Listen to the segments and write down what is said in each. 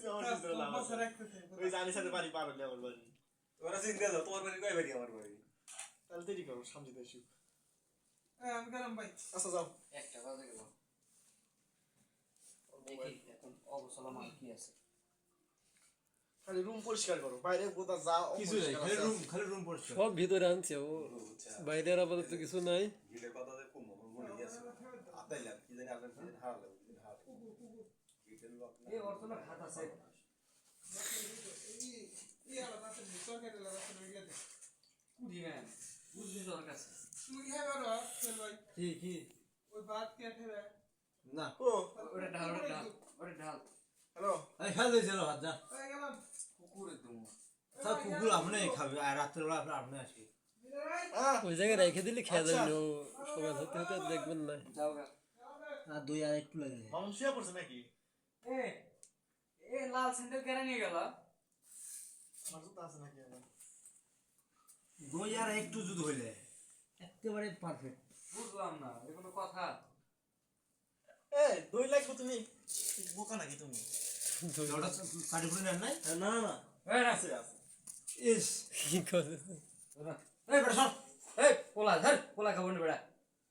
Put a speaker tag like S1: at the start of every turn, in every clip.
S1: আমার ভিতরে লাভ আছে ওই জানি সাথে বাড়ি পার হলে আমার বাড়ি
S2: ওরা চিন্তা দাও তোমার বাড়ি কয় বাড়ি আমার বাড়ি
S1: তাহলে দেরি করো সামনে তো এসে
S3: আমি গেলাম ভাই
S1: আচ্ছা যাও
S4: একটা বাজে গেল দেখি এখন অবসলা মাল কি আছে
S1: খালি রুম পরিষ্কার করো বাইরে কোথা যা
S2: কিছু নাই খালি রুম পরিষ্কার
S5: সব ভিতরে আনছে ও বাইরে আর আপাতত কিছু নাই
S2: গিলে কথা দে কম আমার মনে গেছে আদাইলাম কি জানি আপনার কি হারালাম গিটের লক না
S4: এই অর্থনা খাত আছে
S3: এই আলাদা আছে সরকারি আলাদা আছে ওই গেছে
S4: দিবেন বুঝলি তোর কাছে
S3: তুমি কি হবে রে চল ভাই
S4: কি
S3: ওই বাদ কে খাবে
S2: না
S1: ও
S4: ওটা ঢাল ওটা ঢাল
S1: হ্যালো
S2: এই খেলা দিয়েছিল হাত যা
S3: এই গেলাম
S4: কুকুর একদম
S2: সব কুকুর আপনি খাবে আর রাত্রে বেলা আপনি আসবে
S5: ওই জায়গায় রেখে দিলে খেয়ে যাবেন ও সকাল হতে হতে আর দেখবেন না
S4: যাও গা
S2: আর দুই আর একটু লাগে
S1: মামুন শুয়ে পড়ছে নাকি
S4: এ এ লাল স্যান্ডেল কেন নিয়ে গেল
S1: আমার জুতা আছে নাকি আমার
S2: দুই আর একটু যদি হইলে একেবারে পারফেক্ট
S4: বুঝলাম না এ কোনো কথা
S1: এই দই লাগবে তুমি বোকা নাকি তুমি
S2: ওটা কাটি ফুটে নেন নাই
S1: না না
S4: এই না
S1: আছে আছে
S2: ইস
S5: কি করে
S4: এই বড় সর এই পোলা ধর পোলা খাবো না বেড়া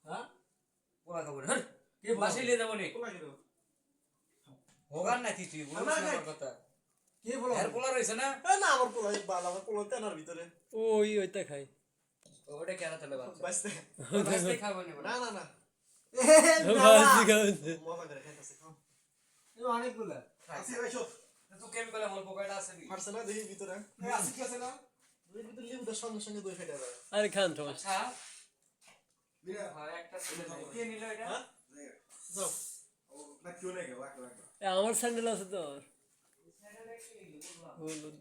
S2: হ্যাঁ
S4: পোলা খাবো না ধর কে বাসে নিয়ে যাবো নি
S1: পোলা কি দাও
S4: হোগান না তুই বলিস না আমার কথা
S2: কে বলো
S4: এর পোলা রইছে না
S1: না আমার পোলা বাল আমার পোলা তেনার ভিতরে
S5: ওই ওইটা খাই
S4: ওটা কেন তাহলে বাচ্চা
S1: বাঁচতে
S4: বাসতে খাবো না
S1: না না না
S5: ভাজি খাওয়াচ্ছে
S1: মজা করে খাইতেছে খাও
S2: অনেকগুলো
S1: আছে ভাই সব
S4: তো কেমিক্যাল আমল পোকাটা আছে নি
S1: পারছে না দেখি ভিতরে
S3: আছে কি আছে না
S1: দই ভিতরে লেবুটার সঙ্গে সঙ্গে দই ফেটে যায়
S5: আরে খান সমস্যা
S4: আচ্ছা হ্যাঁ একটা ছিল কে নিল এটা
S1: হ্যাঁ যাও
S2: না কেউ নেই কেউ
S5: আমার স্যান্ডেল আছে তো হলুদ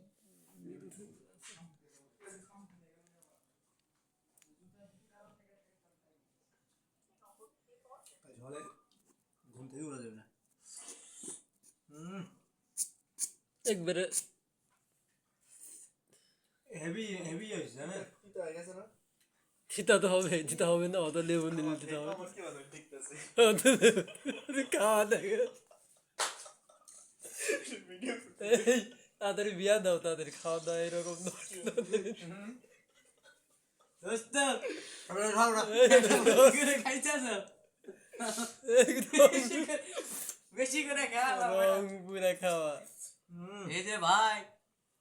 S2: ঝলে ঘুম থেকে উড়া যাবে না
S5: একবারে
S2: হেভি হেভি হয়েছে জানেন
S1: পিতা হয়ে গেছে না
S5: দিতে হবে না অত লেবু নিলে দিতে হবে
S1: আমার কি বাজে ঠিকতেছে
S5: খাওয়া দেখে
S1: ভিডিও
S5: এই তাড়াতাড়ি বিয়া দাও তাড়াতাড়ি খাওয়া দাওয়া এরকম
S2: দোস্ত আমরা খাওয়া
S4: খাইছাস বেশি করে খা
S5: রং পুরা খাওয়া
S4: এই যে ভাই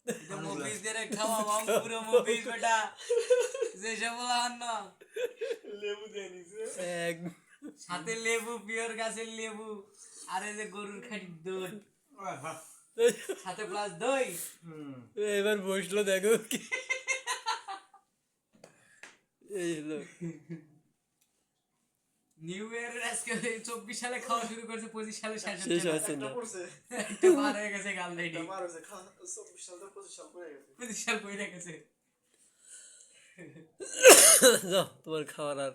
S4: এটা মুভিজ দিয়ে খাওয়া রং পুরো মুভিজ বেটা যে সবলা আন্ন
S1: লেবু দিয়ে নিছে
S5: এক
S4: সাথে লেবু পিওর গাছের লেবু আর এই যে গরুর খাঁটি দুধ সাথে প্লাস দই
S5: এবার বসলো দেখো কি এই হলো
S4: নিউ ইয়ার আজকে 24 সালে খাওয়া শুরু করছে 25 সালে শেষ
S5: শেষ
S4: হচ্ছে
S5: হচ্ছে না
S1: একটা পড়ছে
S4: একটা পার হয়ে গেছে গাল দেয়নি
S1: আমার হইছে 24 সাল থেকে 25 সাল পরে গেছে
S4: 25 সাল পরে গেছে
S5: যাও তোমার খাওয়ার আর